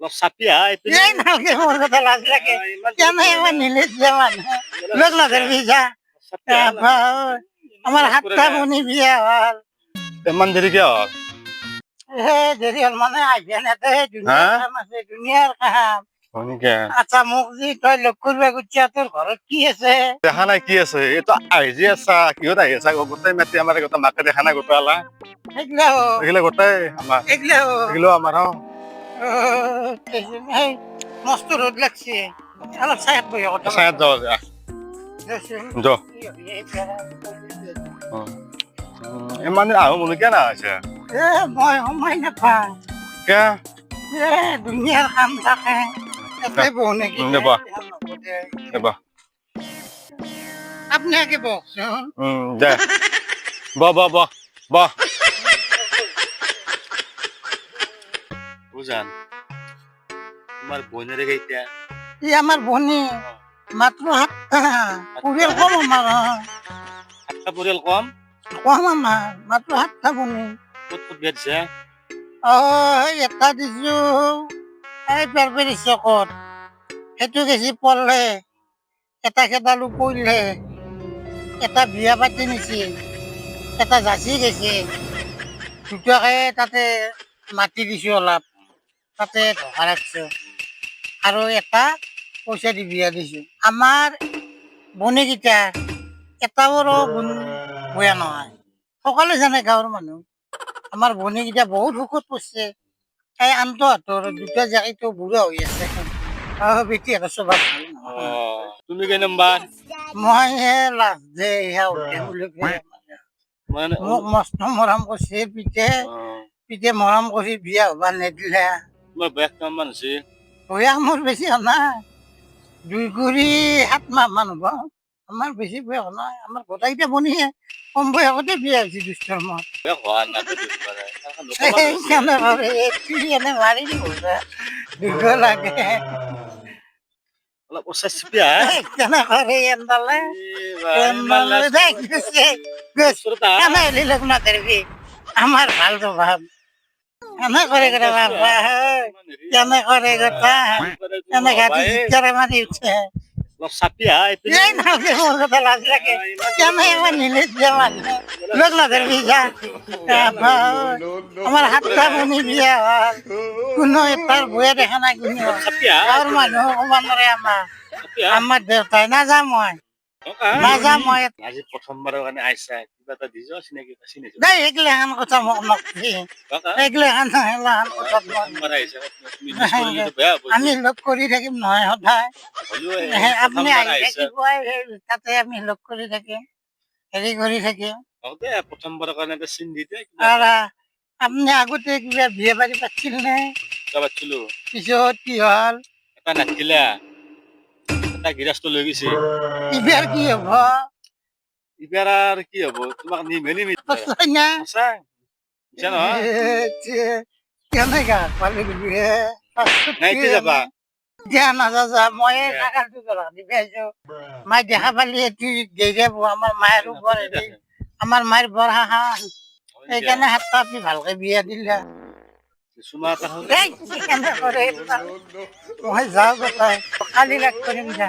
অলপ চাপি আহা এইপিনে। এই নালগে মোৰ কথা লাজ লাগে ইমান কেনে আমাৰ নিলেজ যে মানুহ লগ নধৰিবি যা চাপি আহা না। আমাৰ সাতটা ভনী বিয়া হ'ল ইমান দেৰি কিয় হ'ল? দেৰি হ'ল মানে আহিবা নেতে দুনিয়াৰ কাম আছে দুনিয়াৰ কাম হয় নেকি? আচ্ছা মোক যি তই লগ কৰিব গুচা তোৰ ঘৰত কি আছে দেখা নাই কি আছে এইটো আহি যে আছা কিহত আহি আছা গোটেই মাতি আমাৰ গোটেই মাকে দেখা নাই গোটেই আলা সেইগিলা এইগিলা গোটেই আমাৰ এইগিলা এগুলো আমাৰ সেই মস্ত ৰ'দ লাগছে অলপ চাইত বহি কথা সায়াত যাওয়া যায় যো ইমান দিন আহো মনে কেন আছে মই সময় নাপাওঁ কে দুনিয়াৰ কাম থাকে এতে বহু নেকি দেবা দেবা আপনি আগে বকচোন দে ব ব ব ব বুঝান তোমার বোনের গেইতা ই আমার বনি মাত্র হাতটা পরিয়াল কম আমার একটা পরিয়াল কম কম আমার মাত্র হাতটা বনি কত কত বেড়ছে ও এটা দিছো এই পেরপেরি চকত সেইটো গেছি পড়লে এটা খেদালো পড়লে এটা বিয়া পাতি নিছে এটা যাচি গেছে দুটাকে তাতে মাটি দিছো অলপ তাতে ঢকা রাখছো আৰু এটা পইচা দি বিয়া দিছো আমাৰ বনীকেইটা এটা বড়ো গুণ বয়া নহয় সকলোৱে জানে গাঁৱৰ মানুহ আমাৰ বনীকেইটা বহুত সুখত পৰিছে এই আনটো হাতৰ দুটা জাকিটো বুঢ়া হৈ আছে বেটিহঁতৰ স্বভাৱ ভাল নহয় তুমি কে নাম্বাৰ মই হে লাষ্ট দে বুলি মানে মোক মস্ত মৰম কৰিছে পিতে মৰম কৰি বিয়া হবা নেদিলে তোমাৰ ব্যাগ কেমন আছে বয়া মোৰ বেছি হোৱা নাই 2 কুৰি 7 মাহ মান হ'ব আমাৰ বেছি বয়স নাই আমাৰ গোটেইকেইটা বনিহে কম বয়সতে বিয়া হৈছে দুষ্টৰ মত ব্যাগ হওয়া না তো দিবাৰে কেনে কৰে এনে মাৰি দিব দুখ লাগে অলপ ওচৰ চিপিয়া কেনে কৰে এন্দালে কেনে হেলি লগ নধৰিবি আমাৰ ভাল স্বভাৱ কেনে কৰে বাবা কেনে কৰে কথা কেনে ঘাটি জিকাৰে মাৰি উঠে অলপ চাপি আহা এইপিনে এই নালগে মোৰ কথা লাজ লাগে কেনে আমাৰ নিলেজ যে মানুহ লগ নধৰিবি যা আমাৰ সাতটা ভনী বিয়া হ'ল কোনো এটাৰ বয়া দেখা নাই কোনো গাঁৱৰ মানুহ ক'ব নোৱাৰে আমাৰ দেউতাই নাযাওঁ মই আজি প্ৰথমবাৰৰ কাৰণে আইছা কিবা এটা দিছ চিনাকি চিনাকি দেই এইগিলাখান কথা মোক নকবি এইগিলাখান কথা প্ৰথমবাৰ আহিছা তুমি মিছ কৰিলে তো বেয়া হ'ব আমি লগ কৰি থাকিম নহয় সদায় হ'লেও আপুনি প্ৰথমবাৰ আহি আহিছা থাকিব তাতে আমি লগ কৰি থাকিম হেৰি কৰি থাকিম হওক দে প্ৰথমবাৰৰ কাৰণে এটা চিন দি দে আৰু আপুনি আগতে কিবা বিয়া বাৰী পাতিছিল নে কাবাত ছিলো পিছত কি হ'ল এটা নাথিলা এটা গিৰাস্ত লৈ গৈছে ইবাৰ কি হ'ব ইবাৰ আৰু কি হ'ব তোমাক নিমেলি সঁচাই না সঁচা মিছা নহয় কেনেকা পালি নাই কি যাবা দিয়া নাযা মই নাগালটো দিবাইছো মাই দেখা পালি এইটো গেই যাব আমাৰ মায়েৰ বৰ আমাৰ মায়েৰ বৰ হাহা সেইকাৰণে হাতটা আপনি ভালকে বিয়া দিলা কিছুমান এটা হ'ল কেনে কৰে মই যাওঁ গোটাই কালি লাগ কৰিম যা